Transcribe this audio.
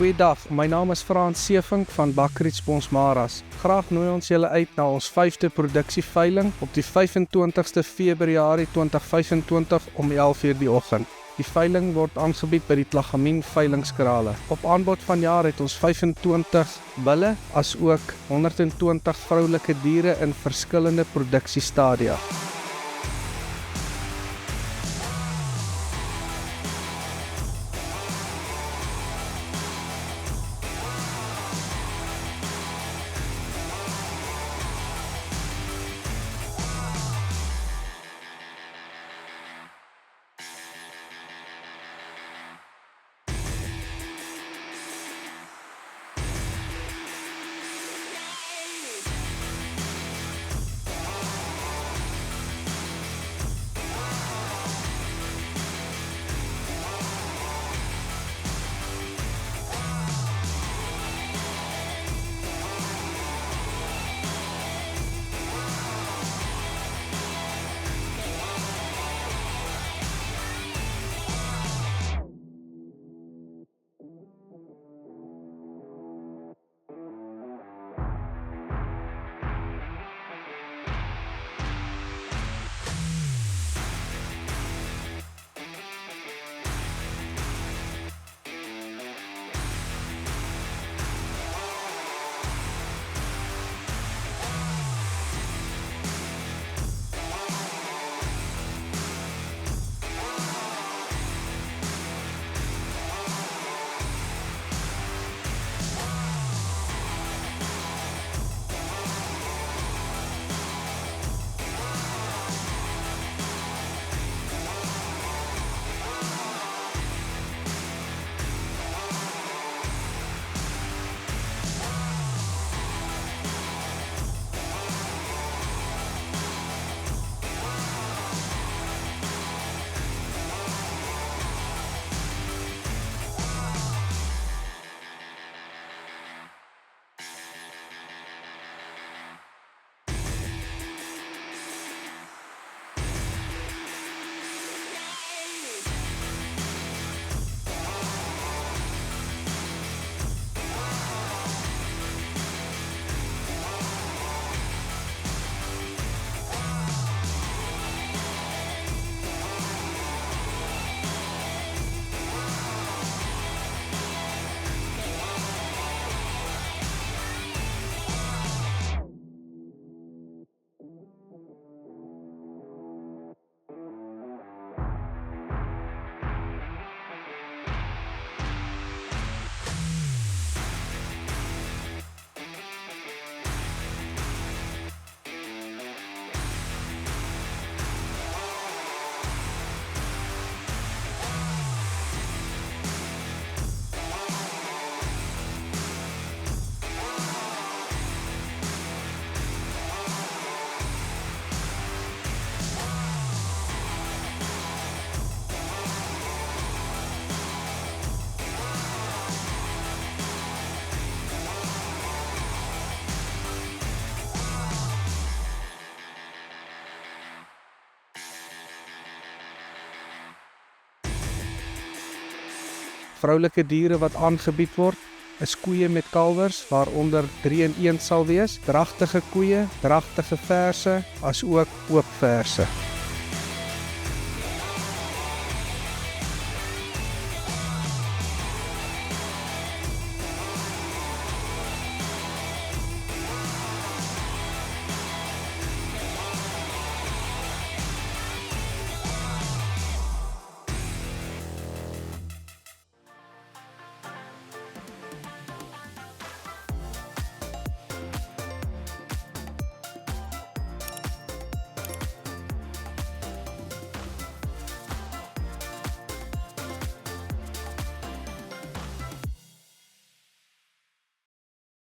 Goeiedag, my naam is Frans Sevink van Bakkeries Bonsmaras. Graag nooi ons julle uit na ons 5de produksieveiling op die 25ste Februarie 2025 om 11:00 die oggend. Die veiling word aangebied by die Tlaggamin veilingskrale. Op aanbod vanjaar het ons 25 bulle as ook 120 vroulike diere in verskillende produksiestadia. Vroulike diere wat aangebied word, is koeie met kalwers, waaronder 3-in-1 sal wees, dragtige koeie, dragtige verse, as ook oop verse.